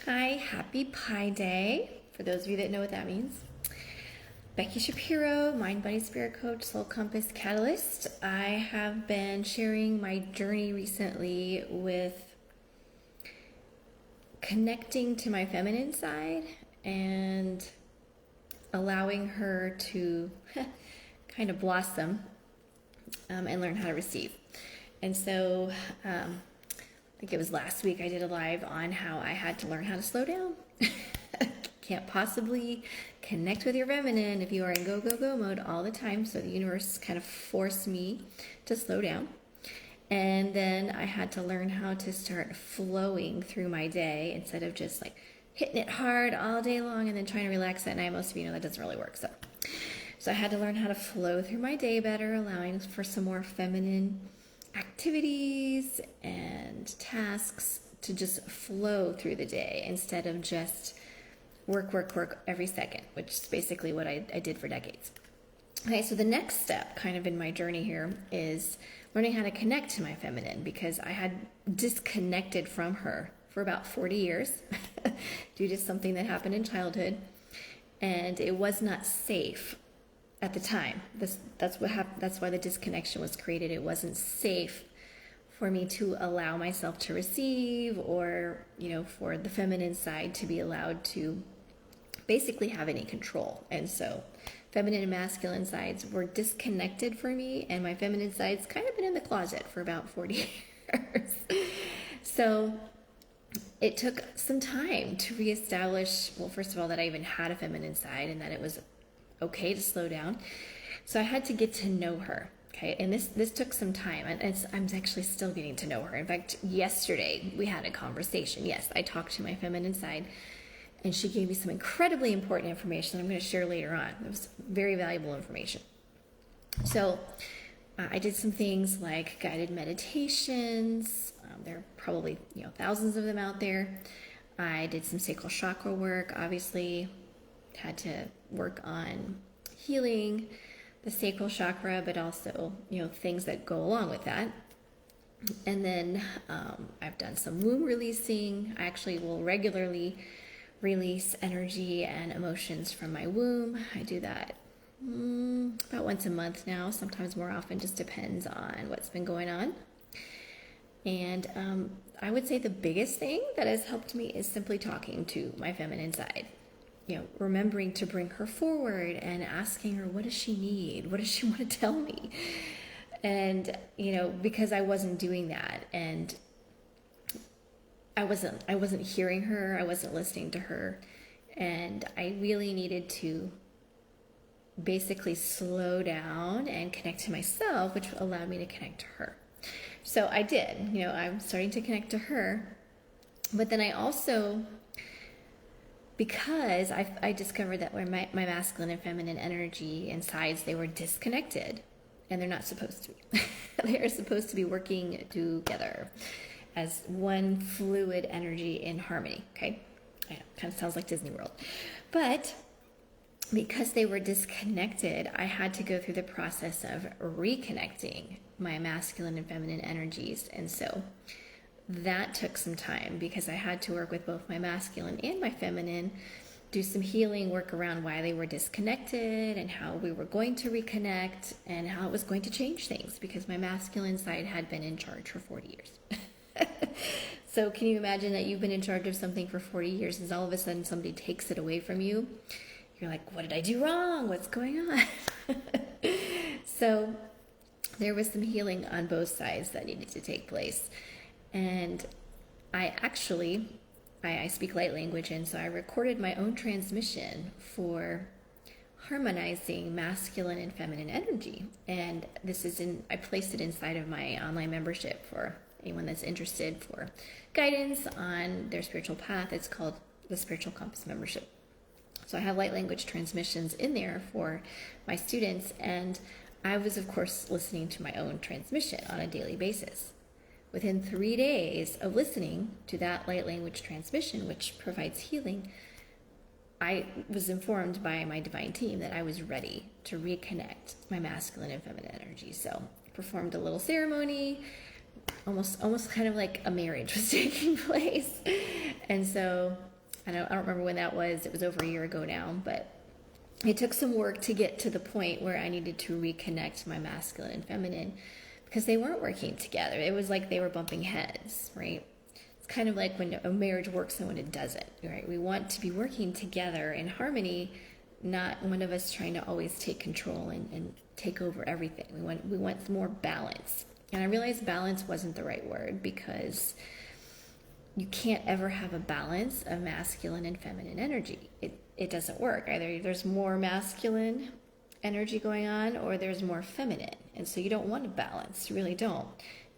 Hi, happy Pi Day. For those of you that know what that means. Becky Shapiro, Mind, Body, Spirit Coach, Soul Compass Catalyst. I have been sharing my journey recently with connecting to my feminine side and allowing her to kind of blossom and learn how to receive. And so I think it was last week I did a live on how I had to learn how to slow down. Can't possibly connect with your feminine if you are in go, go, go mode all the time. So the universe kind of forced me to slow down. And then I had to learn how to start flowing through my day instead of just like hitting it hard all day long and then trying to relax at night. Most of you know that doesn't really work. So I had to learn how to flow through my day better, allowing for some more feminine activities and tasks to just flow through the day instead of just work every second, which is basically what I did for decades. Okay, so the next step kind of in my journey here is learning how to connect to my feminine, because I had disconnected from her for about 40 years due to something that happened in childhood, and it was not safe at the time. That's what happened. That's why the disconnection was created. It wasn't safe for me to allow myself to receive, or for the feminine side to be allowed to basically have any control. And so feminine and masculine sides were disconnected for me, and my feminine side's kind of been in the closet for about 40 years. So it took some time to reestablish, well, first of all, that I even had a feminine side and that it was okay to slow down. So I had to get to know her. Okay, and this took some time, and I'm actually still getting to know her. In fact, yesterday we had a conversation. Yes, I talked to my feminine side, and she gave me some incredibly important information that I'm going to share later on. It was very valuable information. So I did some things like guided meditations. There are probably thousands of them out there. I did some sacral chakra work. Obviously, had to work on healing the sacral chakra, but also things that go along with that. And then I've done some womb releasing. I actually will regularly release energy and emotions from my womb. I do that about once a month now, sometimes more often, just depends on what's been going on. And I would say the biggest thing that has helped me is simply talking to my feminine side. Remembering to bring her forward and asking her, what does she need? What does she want to tell me? And, because I wasn't doing that, and I wasn't hearing her, I wasn't listening to her, and I really needed to basically slow down and connect to myself, which allowed me to connect to her. So I did, I'm starting to connect to her, but then I also, because I discovered that where my masculine and feminine energy and sides, they were disconnected, and they're not supposed to be. They are supposed to be working together as one fluid energy in harmony, okay? I know, kind of sounds like Disney World. But because they were disconnected, I had to go through the process of reconnecting my masculine and feminine energies. And so that took some time, because I had to work with both my masculine and my feminine, do some healing work around why they were disconnected and how we were going to reconnect and how it was going to change things, because my masculine side had been in charge for 40 years. So can you imagine that you've been in charge of something for 40 years, and all of a sudden somebody takes it away from you? You're like, what did I do wrong? What's going on? So there was some healing on both sides that needed to take place. And I speak light language, and so I recorded my own transmission for harmonizing masculine and feminine energy. And I placed it inside of my online membership for anyone that's interested for guidance on their spiritual path. It's called the Spiritual Compass Membership. So I have light language transmissions in there for my students, and I was, of course, listening to my own transmission on a daily basis. Within 3 days of listening to that light language transmission, which provides healing, I was informed by my divine team that I was ready to reconnect my masculine and feminine energy. So I performed a little ceremony, almost kind of like a marriage was taking place. And so I don't remember when that was. It was over a year ago now, but it took some work to get to the point where I needed to reconnect my masculine and feminine because they weren't working together. It was like they were bumping heads, right? It's kind of like when a marriage works and when it doesn't, right? We want to be working together in harmony, not one of us trying to always take control and take over everything. We want more balance. And I realized balance wasn't the right word because you can't ever have a balance of masculine and feminine energy. It doesn't work. Either there's more masculine energy going on or there's more feminine. And so you don't want a balance. You really don't.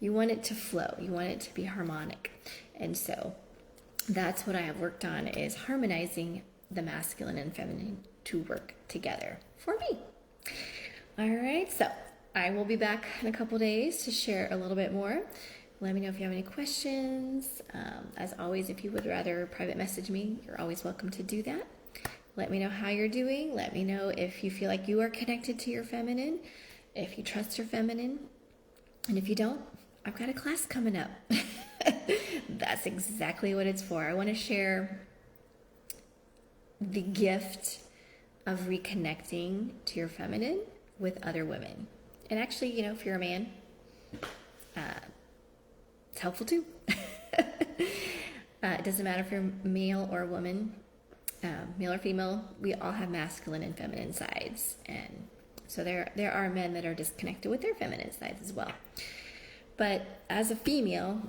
You want it to flow. You want it to be harmonic. And so that's what I have worked on, is harmonizing the masculine and feminine to work together for me. All right, so I will be back in a couple days to share a little bit more. Let me know if you have any questions. As always, if you would rather private message me, you're always welcome to do that. Let me know how you're doing. Let me know if you feel like you are connected to your feminine, if you trust your feminine. And if you don't, I've got a class coming up. That's exactly what it's for. I want to share the gift of reconnecting to your feminine with other women. And actually, if you're a man, it's helpful too. It doesn't matter if you're male or a woman, male or female, we all have masculine and feminine sides. And so there are men that are disconnected with their feminine sides as well. But as a female,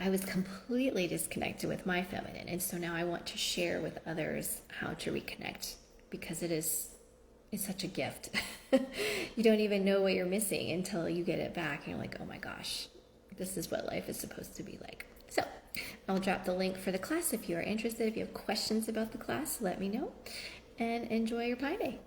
I was completely disconnected with my feminine. And so now I want to share with others how to reconnect, because it's such a gift. You don't even know what you're missing until you get it back and you're like, oh my gosh, this is what life is supposed to be like. So I'll drop the link for the class if you are interested. If you have questions about the class, let me know, and enjoy your Pi Day.